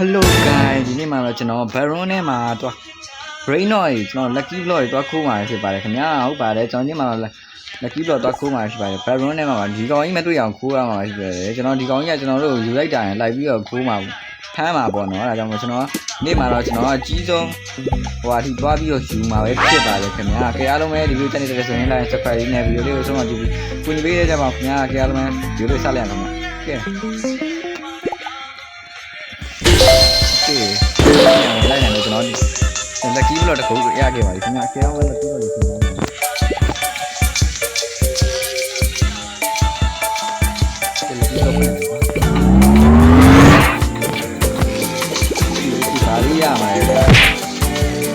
Hello guys ဒီနေ့မှာတော့ကျွန်တော် Baron နဲ့မှာတော့ Brain Noise ကျွန်တော် Lucky Block တွေတော့ခိုးမှာဖြစ်ပါတယ်ခင်ဗျာဟုတ်ပါတယ်ကျွန်တော်ဒီမှာ Lucky Block တော့ခိုးမှာဖြစ်ပါတယ် Baron နဲ့မှာဒီကောင်ကြီးမတွေ့အောင်ခိုးရမှာဖြစ်ပါတယ်ကျွန်တော်ဒီကောင်ကြီးကကျွန်တော်တို့ယူလိုက်တာရင်လိုက်ပြီးတော့ခိုးမှာဖမ်းမှာပေါ့နော်အဲဒါကြောင့်မို့ကျွန်တော်နေ့မှာတော့ကျွန်တော်အကြီးဆုံးဟိုအထိသွားပြီးတော့ယူမှာပဲဖြစ်ပါတယ်ခင်ဗျာကြအားလုံးပဲဒီဗီဒီယိုတက်နေတဲ့ဆိုရင်လည်း subscribe နဲ့ဗီဒီယိုလေးကိုဆုံးမကြည့်ပြီးကိုညီပေးရကြပါခင်ဗျာကြအားလုံးပဲဗီဒီယိုလေးဆက်လိုက်ရအောင်ခင်ဗျာကဲလိုက်နေကျွန်တော်လက်ကြီးဘလော့တခုရခဲ့ပါပြီခင်ဗျာအကျအောင်လက်ကြီးဘလော့လေးခင်ဗျာဒီပါရီရမှာလေ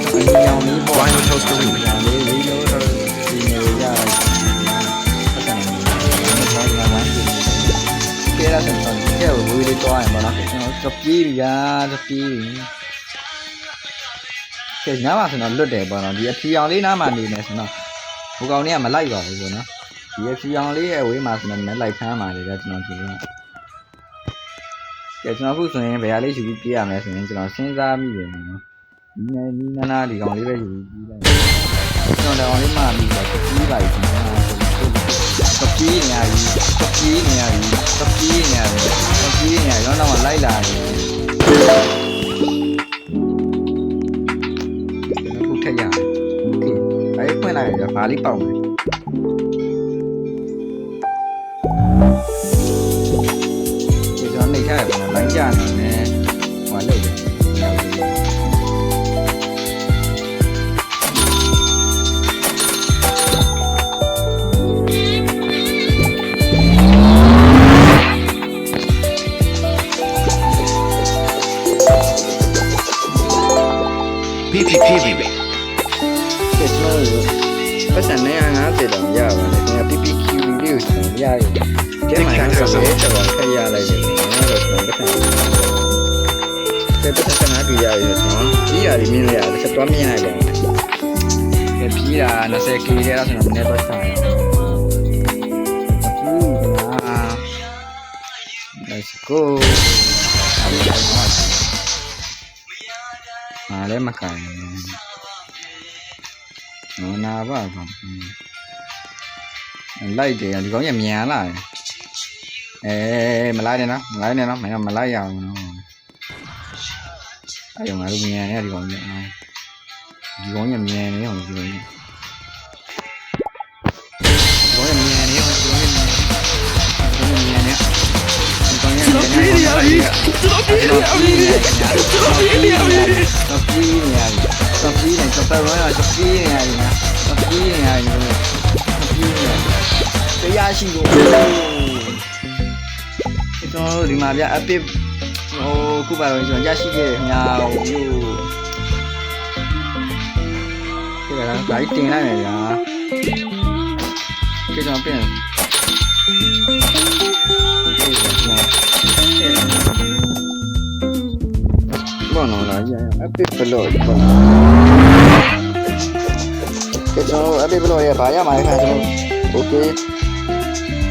အနီရောင်လေးပေါ့ဝိုင်းလို့ထုတ်ပြီးလေးလို့ဒီနေရရတယ်ပတ်စံနေတယ်ဘာမှမဝမ်းဘူးကဲရတဲ့တော့ကဲဝေးလေးတော့ရမှာလားကျွန်တော်စပီးရစပီးကဲနားမှာဆိုတော့လွတ်တယ်ပေါ့နော်ဒီအဖြူရောင်လေးနားမှာနေနေဆိုတော့ဟိုကောင်လေးကမလိုက်ပါဘူးပေါ့နော်ဒီအဖြူရောင်လေးရဲ့အဝေးမှာဆိုတော့လည်းလိုက်ဖမ်းပါလေကျွန်တော်ကြည့်လို့ကဲကျွန်တော်အခုဆိုရင်ဘယ်ဟာလေးယူပြီးပြေးရမလဲဆိုရင်ကျွန်တော်စဉ်းစားမိတယ်နော်နီးနားဒီကောင်လေးပဲယူပြီးပြေးလိုက်ကျွန်တော်တောင်လေးမှပြီးတော့ပြေးပါပြီစပီးနေရပြီစပီးနေရပြီစပီးနေရပြီစပီးနေရတော့တော့လိုက်လာတယ်ထက်ရโอเคအဲ့ဖွင့်လိုက်ရဘာလေးပေါက်မယ်ဒီတော့နေထားရပါတော့လိုင်းကြနေတယ်ဟိုလောက်တယ်PPPပတ်စံနေ50တောင်ရပါတယ်ခင်ဗျာ PPQ လေးကိုကျွန်တော်ရရတယ်ကျဲမှန်းဆိုတော့ခက်ရလိုက်တယ်နော်တော့ကျွန်တော်ပတ်စံနာပြရရတယ်ဆိုတော့ကြီးရတယ်မြင်လိုက်ရတယ်ဆက်သွားမြင်လိုက်ပါဦးဖြီးတာ 20k တဲ့အဲ့ဒါဆိုတော့နည်းတော့ချရအောင်let's go အားလည်းမကန်နော်နာပါကောင်လိုက်တယ်ဒီကောင်ကြီးမြန်လာတယ်မလိုက်နဲ့နော်မလိုက်နဲ့နော်မလိုက်ရအောင်နော်အဲ့တော့ငါတို့မြန်နေဒီကောင်ကြီးဒီကောင်ကြီးမြန်နေအောင်ဒီကောင်ကြီးမြန်နေအောင်ဒီကောင်ကြီးမြန်နေကျွန်တော်ပြေးရပြီကျွန်တော်ပြေးရပြီကျွန်တော်ပြေးရပြီကျွန်တော်ပြေးရပြီကျွန်တော်ပြေးနေကျွန်တော်ရောကျွန်တော်ပြေးနေရတယ်နော်ကျွန်တော်ပြေးနေရတယ်ကျွန်တော်ပြေးနေတရားရှိလို့ကျွန်တော်ဒီမှာဗျအပစ်ဟိုခုပါတော့ကျွန်တော်ရရှိခဲ့ခင်ဗျာဟိုမျိုးဒီကလည်းဂိုင်းတင်လိုက်မယ်ဗျာကျွန်တော်ပြင်ဘောနော်လာရအပစ်ဘလော့ပေါ့ကဲကျွန်တော်အပစ်ဘလော့ရဘာရမှာလဲခင်ဗျာကျွန်တော်โอเค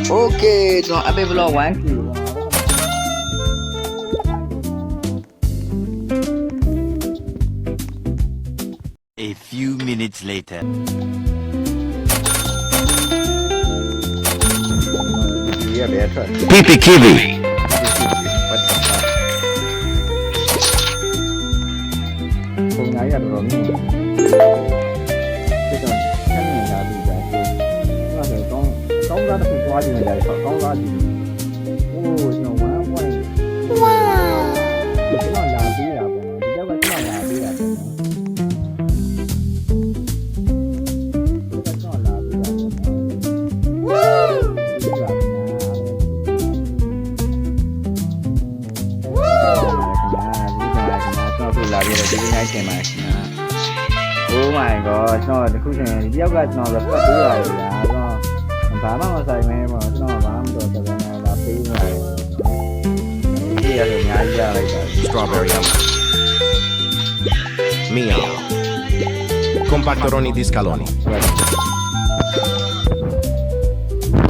โอเคကျွန်တော်အပစ်ဘလော့1 kg A few minutes later Yeah, better. PPKB Không ngái ra rồi nữa. Cái còn cái này là gì vậy? Nó là con ra nó không qua gì này vậy? Con ra gì? Ôi, nhiều quá quá. Wow. Cái nó làm gì à? Thì chắc là cái nó làm gì à? Oh my god ကျွန်တော်တခုချင်းဒီယောက်ကကျွန်တော် report ပေးရတယ်ဗျာဆိုတော့ဘာမှမဆိုင်မဲပေါ့ကျွန်တော်ဘာမှမတော်တော်နဲ့လာပေးနေတယ်ဒီရဆိုအများကြီးရလိုက်တာ Strawberry Mia Compactoroni di scaloni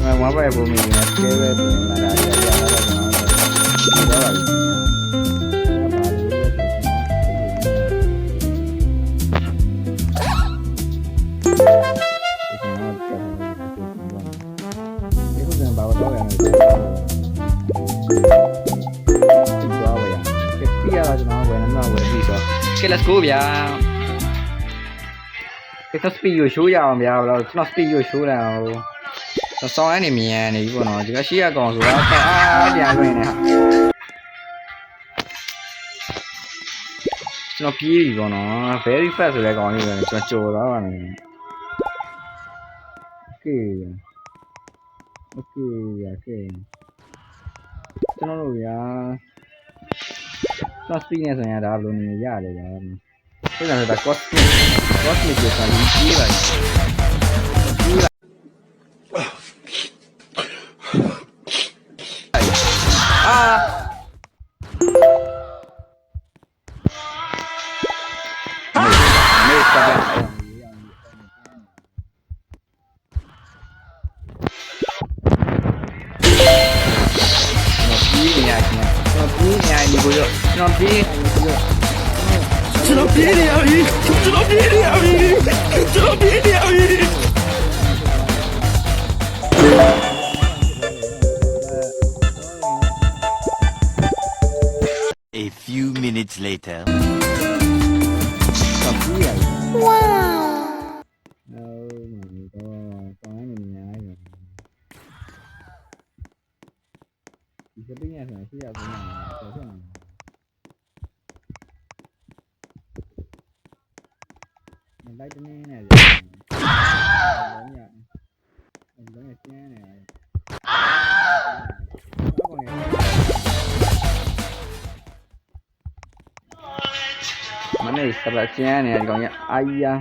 မမပဲပုံမြင်နေတယ်ကဲပဲပုံလာတာရရတော့ကျွန်တော်တော့ပါပြီ ကျွန်တော်ဝယ်နေမှာဝယ်ပြီးဆိုကဲ let's go ဗျာဒီက speed ကို show ရအောင်ဗျာဘယ်လိုကျွန်တော် speed ကို show လိုက်အောင်ဆောင်းရနေမြန်နေပြီပေါ့နော်ဒီကရှေ့ရကောင်ဆိုတာပြန်လွင်နေဟာကျွန်တော်ပြေးပြီပေါ့နော် very fast ဆိုတဲ့ကောင်လေးပဲကျွန်တော်ကြော်သွားပါမယ် okay ကျွန်တော်တို့ဗျာ speed နဲ့ဆိုရင်ဒါဘယ်လိုနေရတယ်ဗျာဆိုတော့ဒါ cosmic ကိုဆိုရင်ကြီးလိုက်မေးတာပြေးနေရတယ်ကိုရောကျွန်တော်ပြေးနေရပြီ A few minutes later. ဝါးကောင်းနေများရဒီစပင်းရဆိုရှိရဘူးနော်ဆက်ဆက်နေလိုက်တနေနဲ့လုံးရကျင်းနေမနေ့စပကျင်းနေကောင်ရအာယာ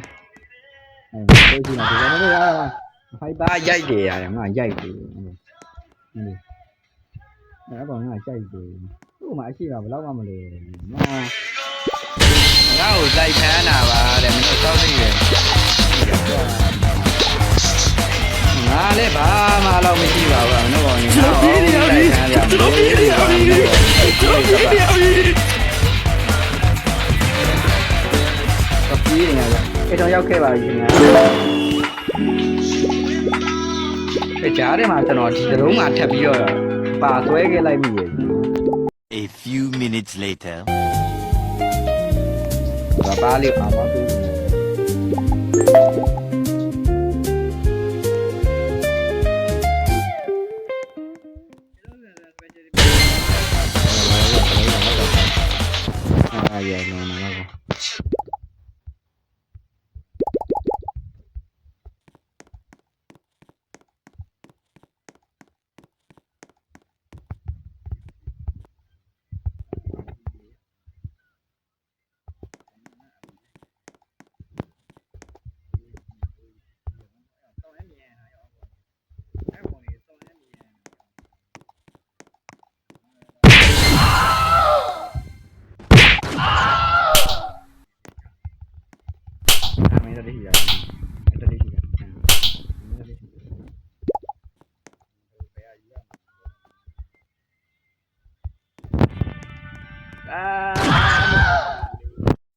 အဲ့ဒီမှာဒီကတော့ရပါဖိုက်ပါရိုက်တယ်ရတယ်ငါရိုက်တယ်အဲ့ကောင်ငါကြိုက်တယ်သူ့မှာအရှိတာဘယ်တော့မှမလို့ငါ့ကိုလိုက်ဖမ်းတာပါတဲ့မင်းတို့စောက်နေတယ်ငါလည်းဘာမှတော့မရှိပါဘူးမင်းတို့ကောင်ကြီးငါ့ကိုလိုက်ဖမ်းရကျွန်တော်ပြေးနေရပြီအဲ့တော့ရောက်ခဲ့ပါပြီခင်ဗျာအဲ့ကြားထဲမှာကျွန်တော်ဒီတုံးမှာထပ်ပြီးတော့ပါဆွဲခဲ့လိုက်ပြီ A few minutes later. ဘာလေးပါပါဘူးရနော်နော်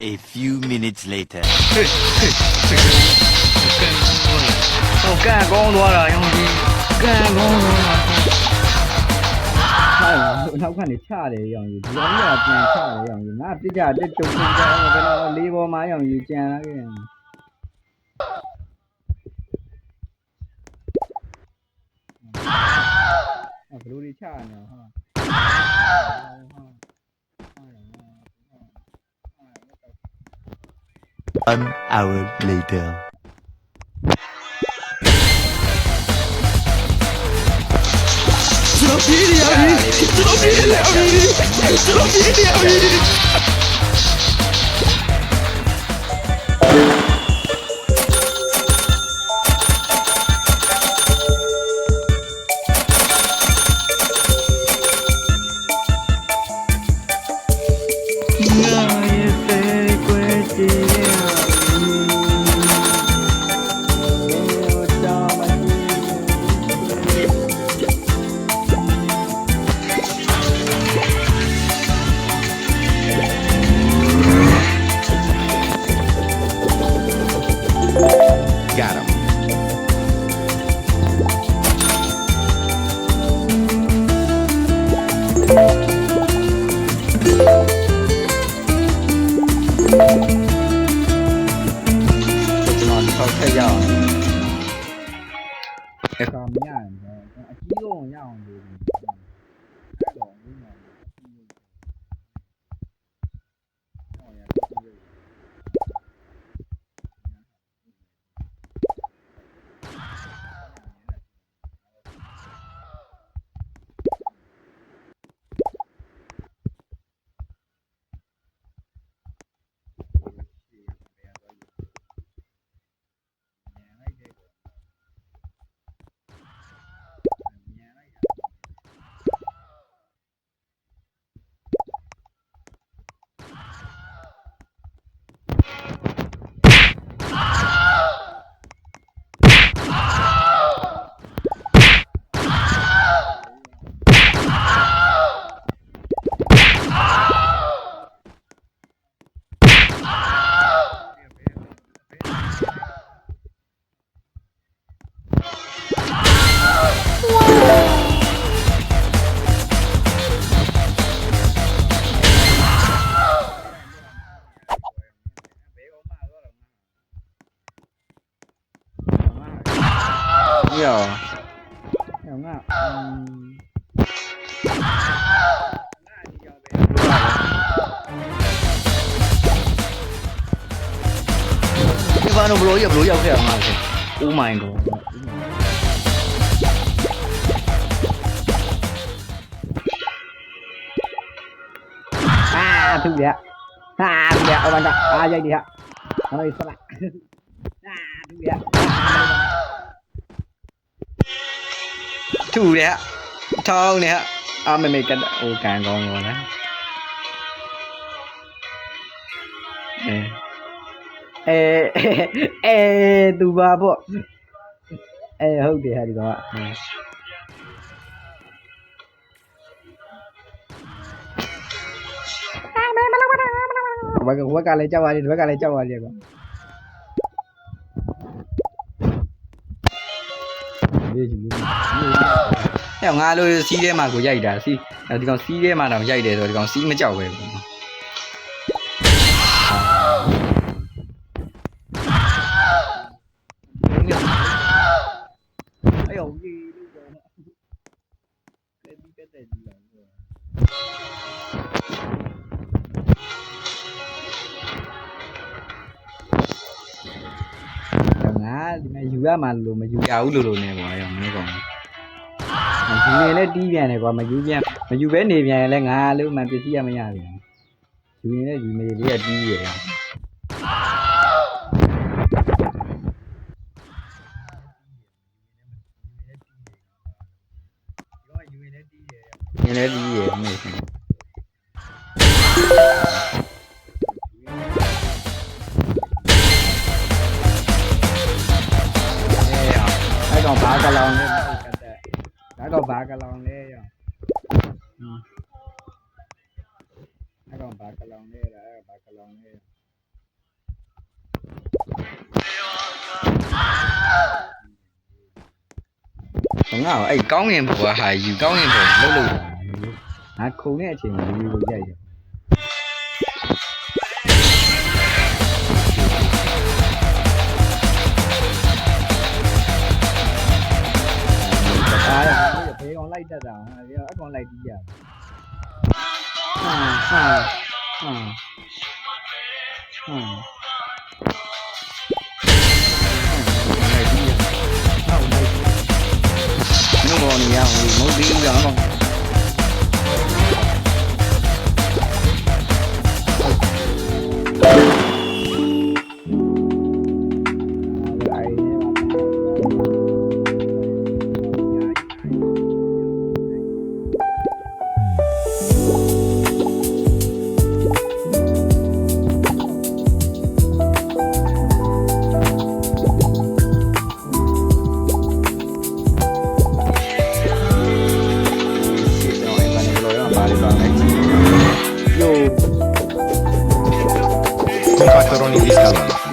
A few minutes later. ဟိုကန်ကောင်းသွားတာရောဒီကန်ကောင်းသွားတာဟာနောက်ကနေချတယ်ရောင်ကြီးဒီကောင်ကြီးကပြန်ချတယ်ရောင်ကြီးငါပြစ်ကြတက်တုံကြအောင်ဘယ်တော့လေးပေါ်မှာရောင်ကြီးကြံလာခဲ့ဘလူးတွေချနေဟာ 1 hour later. ရောငါဒီဘာလို့ဘလို့ရောက်ခဲ့အောင်ငါ Oh my god သူရဟာသူရအဝမ်းတာအားရိုက်ဒီဟာဟိုဆက်လိုက်သူရ ထူတယ်ထောင်းနေအမေကဟိုကန်ကောင်းကောနော်သူပါပေါ့ဟုတ်တယ်ဟာဒီကောင်ကဝက်ကလည်းကြောက်ပါလေဒီဘက်ကလည်းကြောက်ပါလေကွာငါလိုစီးထဲမှာကိုရိုက်တာစီးဒီကောင်စီးထဲမှာတော့ရိုက်တယ်ဆိုတော့ဒီကောင်စီးမကြောက်ပဲဘူး哎呦，你那个，那你别再急了。ငါဒီမှာယူရမှာလို့မယူရဘူးလို့နေကွာရောမင်းကောင်ယူရင်လည်းတီးပြန်တယ်ကွာမယူဘဲနေပြန်ရင်လည်းငါလို့မှပစ္စည်းရမရပြန်ယူရင်လည်းဒီမေလေးကတီးရယ်你来理解没行。哎呀，还讲八个浪呢，还讲八个浪呢呀。还讲八个浪呢啦，八个浪呢。ငါ့အဲ့ကောင်းရင်ဘောဟာယူကောင်းရင်ဘောလှုပ်လှုပ်ငါခုံတဲ့အချိန်မှာယူလို့ရိုက်တယ်အားရဘေးကောင်လိုက်တတ်တာအကောင်လိုက်ပြီးရနော်နေရအောင်မဟုတ်သေးဘူးကြောင်ကောင်Con Patoroni di Scalone.